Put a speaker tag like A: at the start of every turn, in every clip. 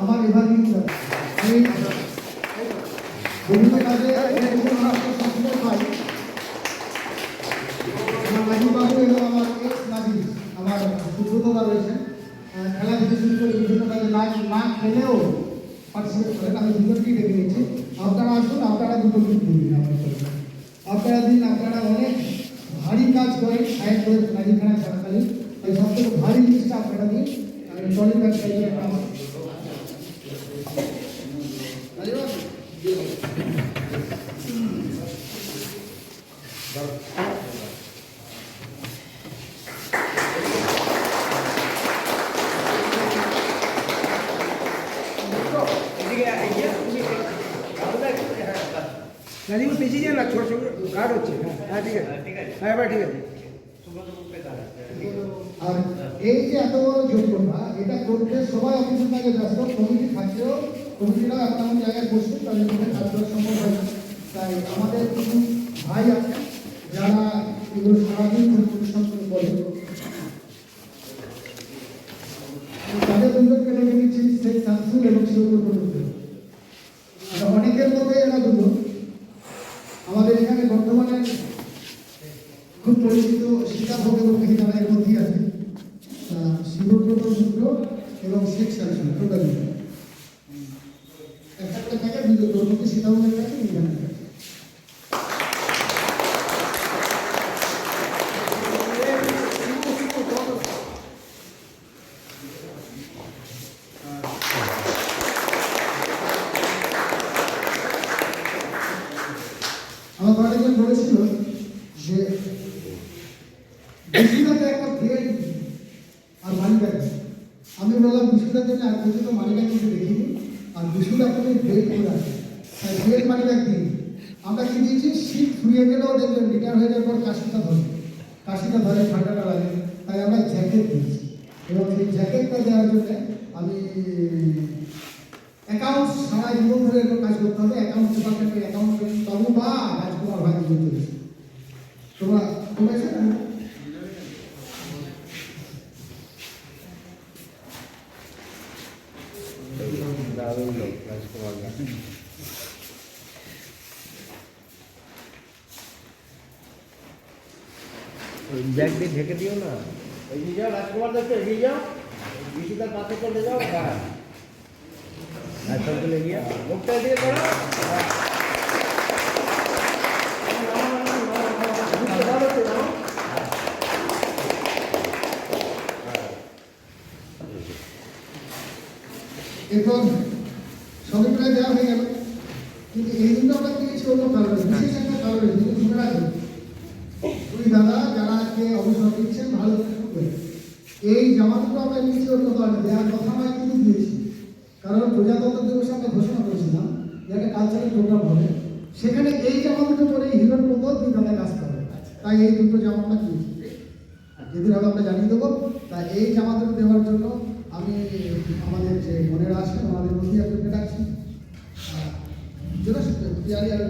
A: আমার এবার বিভিন্ন কাজে সবসময় পাই। আমার রাজীববাবু এবং আমার এক্স রাজীব আমার সুব্রতদা রয়েছেন, খেলা থেকে শুরু করে বিভিন্ন কাজে না খেলেও পার্টিসিপেট করেন। আমি দুজনকেই ডেকে নিয়েছি, আপনারা আসুন, আপনারা দুটো দিন দিন আপনারা দিন। আপনারা অনেক ভারী কাজ করেন সাহেব করে রাজীবখানা ছাড়াকালীন, তাই সব থেকে ভারী জিনিসটা আপনারা দিন। আমি ট্রলি ব্যাগ চাইছি একটা আমার
B: রাজীব পেছিয়ে যান না, ছোট ছোট গার্ড হচ্ছে। হ্যাঁ ঠিক আছে, হ্যাঁ এবার ঠিক আছে।
A: আর এই যে এত বড় যোগ্যতা, এটা করতে সবাই অফিসের কাজে ব্যস্ত, কমিটি থাকলেও কমিটিরাও এখন এমন জায়গায় বসছে তাদের মধ্যে কাজ করা সম্ভব হয় না। তাই আমাদের কিছু ভাই আছে যারা এগুলো সারাদিন ধরে পরিশ্রম করে করে তাদের দুজনকে ডেকে নিচ্ছি, শেখ শামসুল এবং শিবপুর প্রযুক্ত। অনেকের মধ্যে এরা দুজন আমাদের এখানে বর্তমানে খুব পরিচিত সীতাভোগ এবং মেহিদানা এর মধ্যেই আছে। শিবব্রত শুক্র এবং শেখ শামসুল টোটালি একটা থাকে দুজন, তোর মধ্যে সীতাভোগের কাছে মেহিদানা কাছে। আমার অনেকজন বলেছিল যে বিশুদাতে একটা ব্রেড আর মানিব্যাগ। আমি বললাম বিশুদার জন্য আর পর্যন্ত মানিব্যাগ কিন্তু দেখিনি, আর বিশুদা কোনো ব্রেড করে আছে, তাই ব্রেড মানিব্যাগ দিই। আমরা কি দিয়েছি, শীত ফুরিয়ে গেলেও দেখবেন রিটায়ার হয়ে যাওয়ার পর কাশিটা ধরে ঠান্ডাটা লাগে, তাই আমরা জ্যাকেট দিয়েছি। এবং সেই জ্যাকেটটা দেওয়ার জন্য আমি অ্যাকাউন্ট সারা জীবন ধরে এরকম কাজ করতে হবে, অ্যাকাউন্ট ডিপার্টমেন্টের অ্যাকাউন্ট বাবু বা রাজকুমার ভাই দিয়ে চলেছে। তোমরা এসে না
B: ব্যাগ দিয়ে ঢেকে দিও না। এগিয়ে যাও রাজকুমার, দেখতে এগিয়ে যাও, বিশুদার পাশে চলে যাও। হ্যাঁ চলে গিয়ে মুখটা দিয়ে করো।
A: এরপর সবই প্রায় দেওয়া হয়ে গেল, কিন্তু এই দিনটা আমরা দিয়েছি অন্য কারণে, বিশেষ একটা কারণে। যদি শুনে রাখবেন দুই দাদা যারা আজকে অবসর দিচ্ছেন, ভালো থাকবে। এই জামা দুটো আমরা নিয়েছি অন্য কারণে, দেওয়ার কথা নয় কিন্তু দিয়েছি। কারণ প্রজাতন্ত্র দিবসে আমরা ঘোষণা করেছিলাম যে একটা কালচারাল প্রোগ্রাম হবে, সেখানে এই জামা দুটো পরে হিরোর মতো দুই দাদা কাজ করবে, তাই এই দুটো জামা আমরা দিয়েছি। যেদিন হবে আমরা জানিয়ে দেবো। তাই এই জামা দুটো দেওয়ার জন্য আমি আমাদের যে মনেরা আছেন আমাদের মধ্যে একজনকে ডাকছি, পিয়ারি আর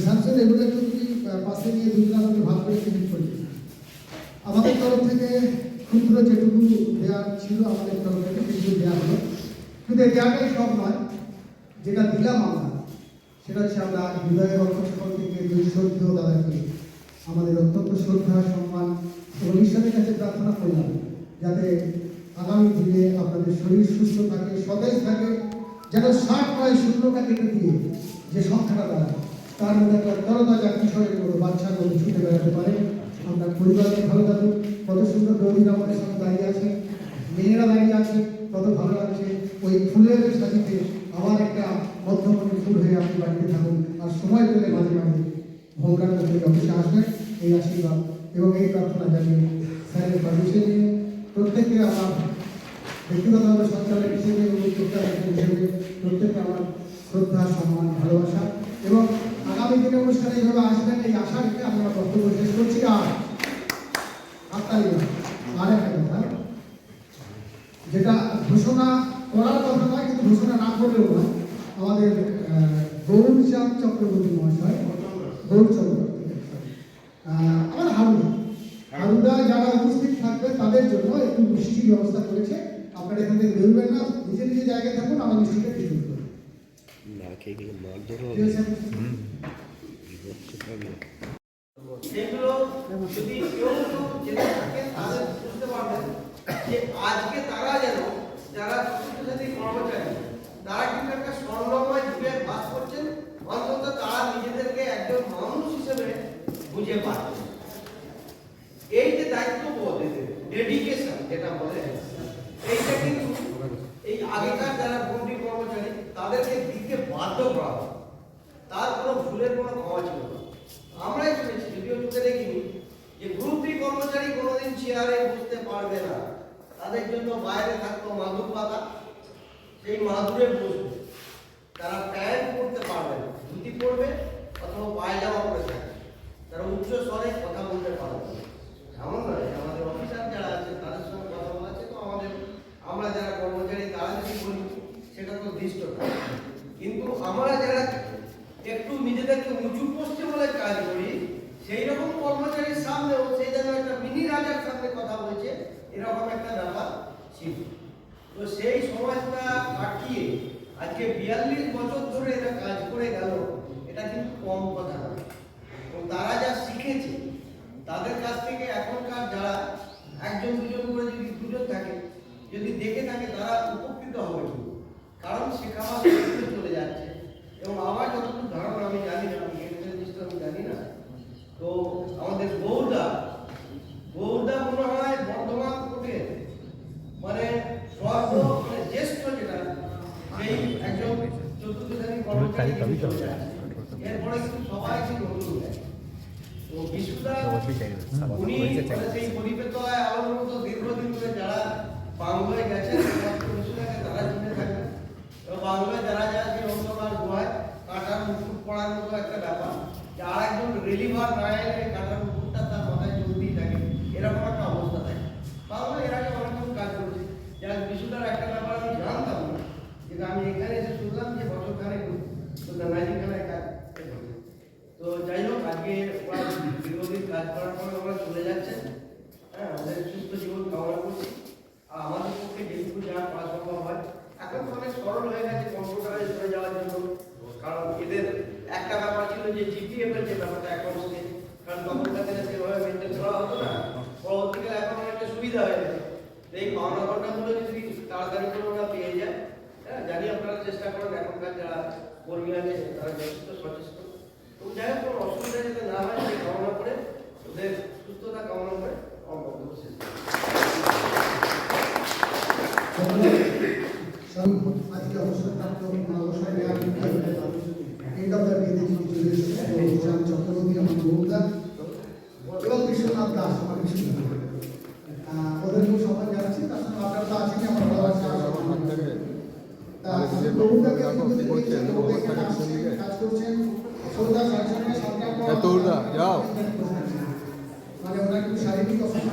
A: শামসুল, এগুলো একটু তুমি পাশে নিয়ে দুজন আমাকে ভাগ করে ক্রেডিট করে দিই। আমাদের তরফ থেকে ক্ষুদ্র যেটুকু দেওয়ার ছিল আমাদের তরফ থেকে কিছু দেওয়া হলো, কিন্তু এই দেওয়াটাই সব নয়। যেটা দিলাম আমরা সেটা হচ্ছে আমরা হৃদয়ের অন্তঃস্থল থেকে দুই শ্রদ্ধেয় দাদাকে আমাদের অত্যন্ত শ্রদ্ধা সম্মান এবং ঈশ্বরের কাছে প্রার্থনা করলাম যাতে আগামী দিনে আপনাদের শরীর সুস্থ থাকে, সতেজ থাকে, যেন 60-0টা কেটে দিয়ে যে সংখ্যাটা দাঁড়ায় তার মধ্যে একটা তরতাজা কিশোরের কোনো বাচ্চাগুলো ছুটে বেড়াতে পারে। আমরা পরিবারকে ভালো থাকুক। কত সুন্দর দৌড়ি আমাদের সঙ্গে দাঁড়িয়ে আছে, মেয়েরা দাঁড়িয়ে আছে, কত ভালো লাগছে। ওই ফুলের সাথে আবার একটা মধ্যমণি ফুল হয়ে আপনি বাড়িতে থাকুন, আর সময় পেলে মাঝে মাঝে ভোগার মধ্যে অফিসে আসবেন। এই আশীর্বাদ এবং এই প্রার্থনা জানিয়ে স্যারের পারমিশন নিয়ে প্রত্যেককে আমার ব্যক্তিগতভাবে সঞ্চালক হিসেবে উদ্যোক্তা হিসেবে প্রত্যেককে আমার শ্রদ্ধা, সম্মান, ভালোবাসা এবং আগামী দিনে অনুষ্ঠানে এইভাবে আসবেন এই আশা রেখে আমি আমার বক্তব্য শেষ করছি। আর একটা কথা, যেটা ঘোষণা করার কথা নয়, কিন্তু ঘোষণা না করলেও নয়, আমাদের গৌরচাঁদ চক্রবর্তী মহাশয়, গৌর চক্রবর্তী, আমার হারুদা যারা উপস্থিত থাকবে তাদের জন্য একটু মিষ্টির ব্যবস্থা করেছে। আপনারা এখান থেকে বেরোবেন না, নিজে নিজে জায়গায় থাকুন, আমার মিষ্টিটা কিছু করবেন।
B: সেগুলো যদি কেউ জেনে থাকেন তাদের বুঝতে পারবেন যে আজকে তারা যেন যারা ছাত্রছাত্রী কর্মচারী তারা কিন্তু একটা স্বর্ণময় যুগে বাস করছেন, অন্তত তারা নিজেদেরকে একজন মানুষ হিসেবে বুঝে পাচ্ছেন। এই যে দায়িত্ববোধ, ডেডিকেশন যেটা বলে, এইটা কিন্তু এই আগেকার যারা গণ্ডি কর্মচারী তাদেরকে দিতে বাধ্য করা হয়। তার কোনো ভুলের কোনো ক্ষমা ছিল না। আমরাই শুনেছি, যদিও চোখে দেখিনি, যে গ্রুপ ডি কর্মচারী কোনোদিন চেয়ারে বসতে পারবে না, তাদের জন্য বাইরে থাকতো মাদুর পাতা, সেই মাদুরে বসবে। তারা প্যান্ট পরতে পারবে না, ধুতি পরবে অথবা পায়জামা পরে থাকবে, তারা উচ্চ স্বরে কথা বলতে পারবে না। এমন নয়, আমাদের অফিসার যারা আছে তাদের সঙ্গে কথা বলাচ্ছে, তো আমরা যারা কর্মচারী তারা যদি বলি সেটা তো দৃষ্ট না। কিন্তু আমরা যারা একটু নিজেদেরকে উঁচু পোস্টে বলে কাজ করি, সেই রকম কর্মচারীর সামনেও সেই যেন একটা মিনি রাজার সামনে কথা বলছে, এরকম একটা ব্যাপার ছিল। তো সেই সমাজটা কাটিয়ে আজকে 42 বছর ধরে এরা কাজ করে গেল, এটা কিন্তু কম কথা নয়। এবং তারা যা শিখেছে তাদের কাছ থেকে এখনকার যারা একজন দুজন করে যদি দুজন থাকে, যদি দেখে থাকে, তারা উপকৃত হবে কিন্তু, কারণ শেখাবার চলে যাচ্ছে। এবং আমার যতটুকু ধারণা, আমি জানি না, আমি জানি না, তো আমাদের গৌরদা মনে হয় বর্ধমান কোর্টের মানে জ্যেষ্ঠ যেটা, সেই একজন চতুর্থ শ্রেণীর কর্মচারী। এরপরে কিন্তু সবাই কিন্তু নতুন দেয়। তো বিশুদা উনি সেই গরিবের তলায় আলোর মতো দীর্ঘদিন ধরে যারা বাংলায় গেছেন তারা চিনে থাকবেন। এবং বাংলায় যারা যারা যে অন্ধকার গুহায় কাঁটার মুকুট পড়ার মতো একটা ব্যাপার, যে আর একজন রিলিভার না এলে কাঁটার মুকুটটা তার মাথায় চলতেই থাকে, এরকম একটা অবস্থা থাকে। বাংলায় এর আগে অনেকক্ষণ কাজ করেছে। যার বিশুদার একটা ব্যাপার আমি জানতাম না, যেটা আমি এখানে এসে শুনলাম যে বছর খানেক ম্যাজিকখানায় কাজ। তো যাই হোক, আজকে ওরা দীর্ঘদিন কাজ করার পর ওরা চলে যাচ্ছেন। হ্যাঁ, ওদের সুস্থ জীবন কামনা করছি। আর আমাদের পক্ষে যেটুকু যা করা সম্ভব হয়, এখন তো অনেক সরল হয়ে গেছে কম্পিউটারে চলে যাওয়ার জন্য। কারণ এদের একটা ব্যাপার ছিল যে জিপিএফ এর যে ব্যাপারটা অ্যাকাউন্টসকে, কারণ তখনকার দিনে সেভাবে মেনটেন করা হতো না। পরবর্তীকালে এখন অনেকটা সুবিধা হয়ে গেছে। এই পাওনা ঘটনাগুলো যদি তাড়াতাড়ি করে ওরা পেয়ে যায়, হ্যাঁ, জানি আপনারা চেষ্টা করেন, এখনকার যারা কর্মী আছে তারা যথেষ্ট সচেষ্ট। তো যাই হোক, কোনো অসুবিধা যাতে না হয় সেই কামনা করে, ওদের সুস্থতা কামনা করে আমার বক্তব্য শেষ করছি।
A: আজকে অবসরপ্রাপ্ত অবসর নেওয়ার এন্ড অফ দ্য ডে চলে এসেছে গৌরচাঁদ চক্রবর্তী, আমার গৌরদা, এবং বিশ্বনাথ দাস, আমার বিশ্বনাথ। ওদেরকেও সম্মান জানাচ্ছি, তার সঙ্গে আপনার তো আছেন, আমার ভালোবাসা গৌরদাকে কাজ করছেন সৌদা শাসনের সামনে
C: যাও
A: মানে ওরা একটু শারীরিক অসুস্থ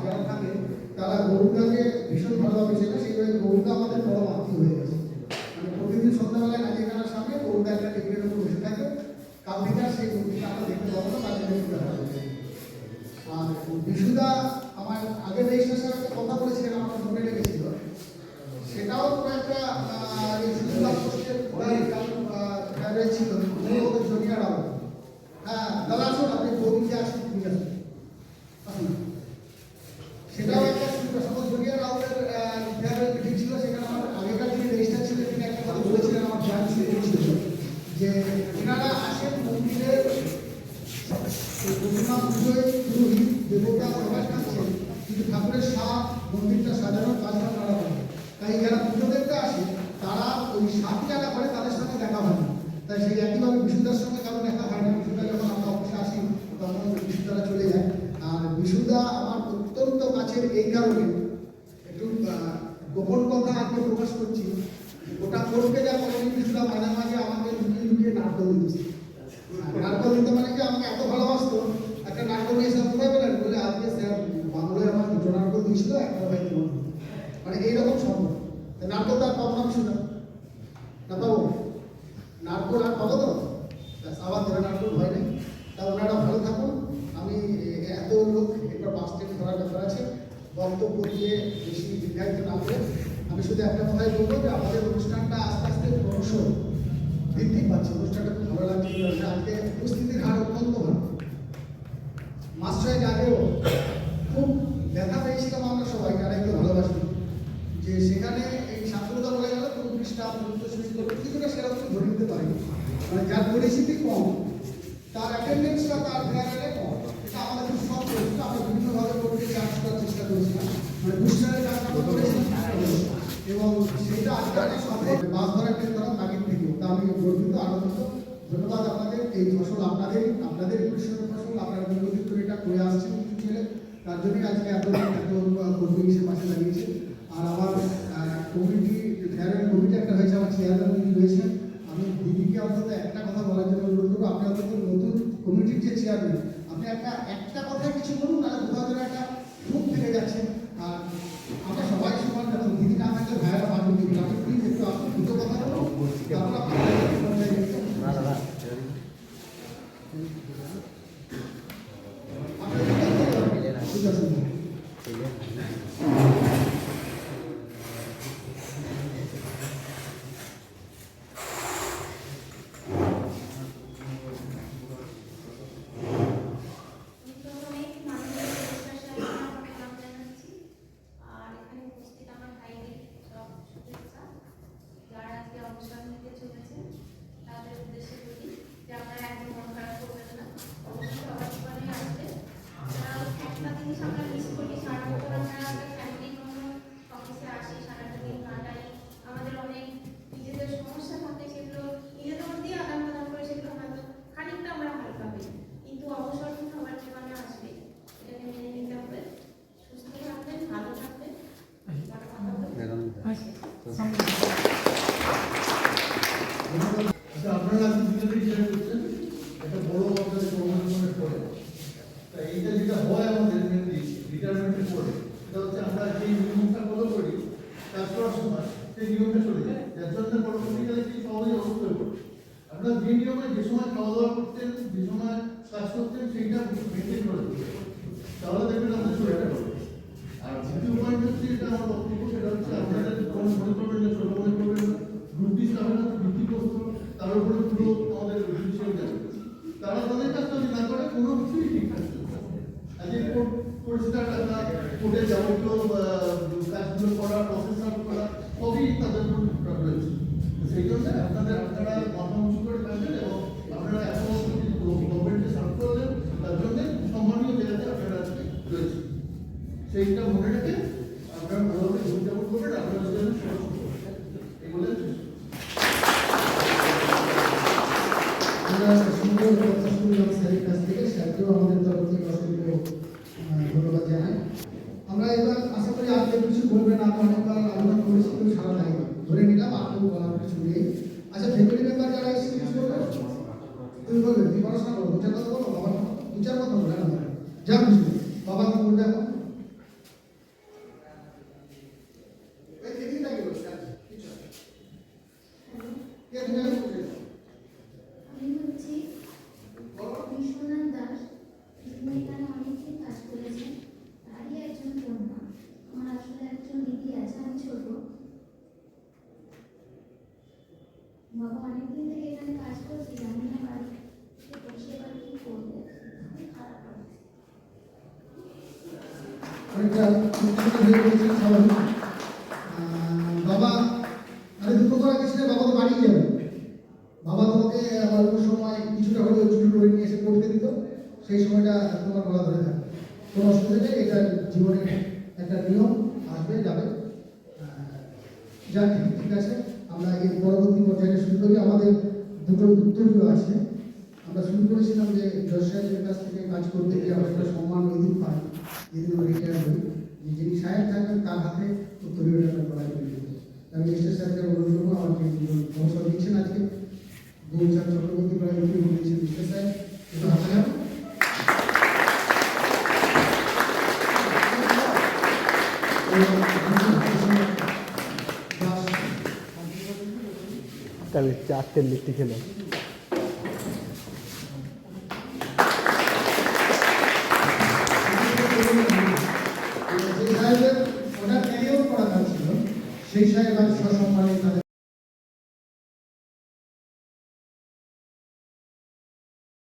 A: যারা থাকে তারা গৌরদাকে ভীষণ ভালোভাবে চেনে, সেভাবে গৌরদা আমাদের বড় মাতৃ হয়ে গেছে। মানে প্রতিদিন সন্ধ্যাবেলায় নাজিখানার সামনে গৌরদা একটা টেবিলের উপর বসে থাকে, কাল থেকে আর সেই মূর্তিটা আমরা দেখতে পাবো না, তাদের আর বিশুদা আমার আগের রেজিস্ট্রেশনের একটা কথা বলেছিলেন, আমার মনে লেগেছিল, সেটাও তো একটা ছিল জুনিয়র আবার। হ্যাঁ দাদা আসুন, আপনি বৌদিকে আসুন, ঠিক আছে, সেটাও একটা সকল জুনিয়র আউটের ফেয়ারওয়েল মিটিং ছিল। সেখানে আমার আগেকার যিনি রেজিস্টার ছিলেন তিনি একটা কথা বলেছিলেন, আমার ধ্যান ছিল যে এনারা আসেন মন্দিরের প্রতিমা পুজোয় পুরোহিত দেবতা প্রকাশ থাকছেন, কিন্তু ঠাকুরের সাপ মন্দিরটা সাজানোর কাজটা তারা করে। তাই যারা পুজো দেখতে আসে তারা ওই সাপ যারা করে তাদের সঙ্গে দেখা হয় না। তাই সেই একইভাবে বিশুদার সঙ্গে কারো দেখা হয় না। বিশুদা যখন আমরা অফিসে আসি তখন বিশুদারা চলে যায়। আর বিশুদা আমার অত্যন্ত কাছের এই কারণে একটু গোপন কথা আজকে প্রকাশ করছি। গোটা কোর্টকে যা করেনি কিছুটা মাঝে মাঝে আমাকে লুকিয়ে লুকিয়ে নাটক দিচ্ছে। নাটক দিতে মানে কি আমাকে এত ভালোবাসতো, একটা নাটক নিয়ে এসে কোথায় পেলেন বলে আজকে স্যার বাংলায় আমার দুটো নাটক দিয়েছিল, একটা ভাই তোমার মানে এইরকম সম্ভব। নাটক তার পাবো না কিছু না পাবো, নাটক আর পাবো তো আবার ধরে নাটক ভয় নেই। তা ওনারা ভালো থাকুন। আমি এত লোক এবার বাস স্ট্যান্ড ধরার ব্যাপার আছে, বক্তব্য দিয়ে বেশি দীর্ঘায়িত না করে আমি শুধু একটা কথাই বলবো যে আমাদের অনুষ্ঠানটা আস্তে আস্তে ক্রমশ বৃদ্ধি পাচ্ছে। অনুষ্ঠানটা খুব ভালো লাগছে। আজকে উপস্থিতির হার অত্যন্ত ভালো। মাস ছয়েক আগেও খুব ব্যথা পেয়েছিলাম আমরা সবাই যারা একটু ভালোবাসি, যে সেখানে এই ছাত্রতা বলে গেল কোনো স্টাফ কিছুটা সেরকম ধরে নিতে পারিনি। মানে যার পরিস্থিতি কম তার অ্যাটেন্ডেন্সটা তার ফেয়ারে কম, এটা আমাদের খুব শখ করেছিল। আমরা বিভিন্নভাবে করতে কাজ করার চেষ্টা করেছিলাম, মানে বুস্টারের কাজটা করেছিলাম এবং সেটা আজকে অনেক সম্ভব। মাছ ধরার ক্ষেত্রে আগের থেকেও তা আমি গর্বিত, আনন্দিত। ধন্যবাদ আপনাদের। এই ফসল আপনাদের পরিশ্রমের ফসল, আপনারা দীর্ঘদিন ধরে এটা করে আসছেন কিছু ছেলে, তার জন্যই আজকে এত কর্মী হিসেবে পাশে দাঁড়িয়েছে। আর আমার কমিটি ফেয়ারওয়েল কমিটি একটা হয়েছে, আমার চেয়ারম্যান রয়েছেন। আমি দিদিকে অন্তত একটা কথা বলার জন্য অনুরোধ করবো, আপনি অন্তত নতুন কমিটির যে চেয়ারম্যান, আপনি একটা কথায় কিছু বলুন, তাহলে কোথাও যেন একটা রূপ থেকে যাচ্ছে। আর আমরা সবাই সমান, যখন দিদি না থাকলে ভাইয়েরা বাঁধুন দিদি, আপনি প্লিজ একটু দুটো কথা বলুন। তারপর
C: তাদের উদ্দেশ্যে বলি যে আপনারা একদম মন খারাপ করবেন না, অবশ্যই সবার জীবনে আসবে। একটা জিনিস আমরা মিস করি, সারা বছর আমরা ফ্যামিলির কোনো অফিসে আসি, সারাটা দিন কাটাই, আমাদের অনেক নিজেদের সমস্যা থাকে, সেগুলো নিজেদের মধ্যেই আদান প্রদান করে সেগুলো হয়তো খানিকটা আমরা হালকা পাই, কিন্তু অবসর সবার জীবনে আসবে, এটাকে মেনে নিতে হবে। সুস্থ থাকবেন, ভালো থাকবেন।
D: আপনারা দুজনেই শেয়ার করছেন, একটা বড় আপনাদের প্রবলেমের পরে এইটা যেটা হয় আমাদের মেনলি রিটায়ারমেন্টের পরে, সেটা হচ্ছে আমরা যে নিয়মটা ফলো করি কাজ করার সময়, সেই নিয়মটা চলে যায়, যার জন্য পরবর্তীকালে কি সহজে অসুস্থ হয়ে পড়ে। আপনারা যে নিয়মে যে সময় খাওয়া দাওয়া করতেন, যে সময় কাজ করতেন, সেইটা মেনটেন করে তাহলে দেখবেন আমাদের শরীরটা ভালো। আর দ্বিতীয় পয়েন্ট হচ্ছে, এটা আমার বক্তব্য, সেটা হচ্ছে আপনাদের কোনো মনে করবেন না, ছোট মনে করবেন না, গ্রুপটি হবে না, ভিত্তিগ্রস্ত, তার উপরে পুরো আমাদের জুডিশিয়াল যাবে। তারা তাদের কাজটা যদি না করে কোনো কিছুই ঠিক থাকবে না। আজকে কোর্ট পরিষ্কার রাখা, কোর্টে যাবতীয় কাজগুলো করা, প্রসেস করা, সবই তাদের উপর রয়েছে। সেই জন্য আপনারা মাথা উঁচু করে থাকবেন এবং আপনারা এখন গভর্নমেন্টে সার্ভ করলেন, তার জন্য সম্মানীয় জায়গাতে আপনারা আজকে রয়েছে। সেইটা মনে রেখে আপনারা ভালোভাবে জীবনযাপন করবেন, আপনাদের জন্য এগুলো
A: সুন্দর কথা শুনলাম স্যারের কাছ থেকে, স্যারকেও আমাদের তরফ থেকে অসংখ্য ধন্যবাদ জানাই। আমরা এবার আশা করি আর কেউ কিছু বলবেন। আমি অনেকবার আলোচনা করেছি, কেউ সারা নাই, ধরে নিলাম আর কেউ বলার কিছু নেই। আচ্ছা, ফ্যামিলি মেম্বার যারা এসে কিছু বলবেন, তুমি বলবে, তুমি পড়াশোনা করো, দু চার কথা বলো, বাবার দু চার কথা বলে না, যা কিছু বাবা কি বলবে এখন
E: আমি হচ্ছি বিশ্বনাথ দাস, তিনি এখানে অনেকদিন কাজ করেছেন, তারই একজন কন্যা। আমার আসলে একজন দিদি আছে, আমি ছোট। বাবা অনেকদিন থেকে এখানে কাজ করছি, জানি না বাড়িতে বসে এবার কি করবে, খুবই খারাপ লাগছে।
A: বাবা আরে দুঃখ করা কিছু না, বাবা তো বাড়ি যাবে। বাবা তোমাকে অল্প সময় কিছুটা হলেও ছুটি করে নিয়ে এসে পড়তে দিত, সেই সময়টা তোমার গলা ধরে থাকবে, কোনো অসুবিধা নেই। এটা জীবনের একটা নিয়ম, আসবে যাবে। যাক, ঠিক আছে, আমরা এর পরবর্তী পর্যায়ে শুরু করি। আমাদের দুটো উত্তরীয় আছে। আমরা শুরু করেছিলাম যে জজ সাহেবের কাছ থেকে কাজ করতে গিয়ে আমরা একটা সম্মান ইঙ্গিত পাই, যেদিন রিটায়ার হই, যিনি সাহেব থাকবেন তার হাতে উত্তরীয়টা করা হয়েছিল। আমি মিস্টার স্যারকে অনুরোধ করবো আমার যে অবসর দিচ্ছেন আজকে গৌচার চক্রবর্তী করা দিচ্ছেন মিস্টার স্যার একটু হাতে নেন।
F: তাহলে 4টে লিখতে খেলাম।
A: যে সাহেবের ওটা ক্যারিয়ার করা ছিল সেই সাহেব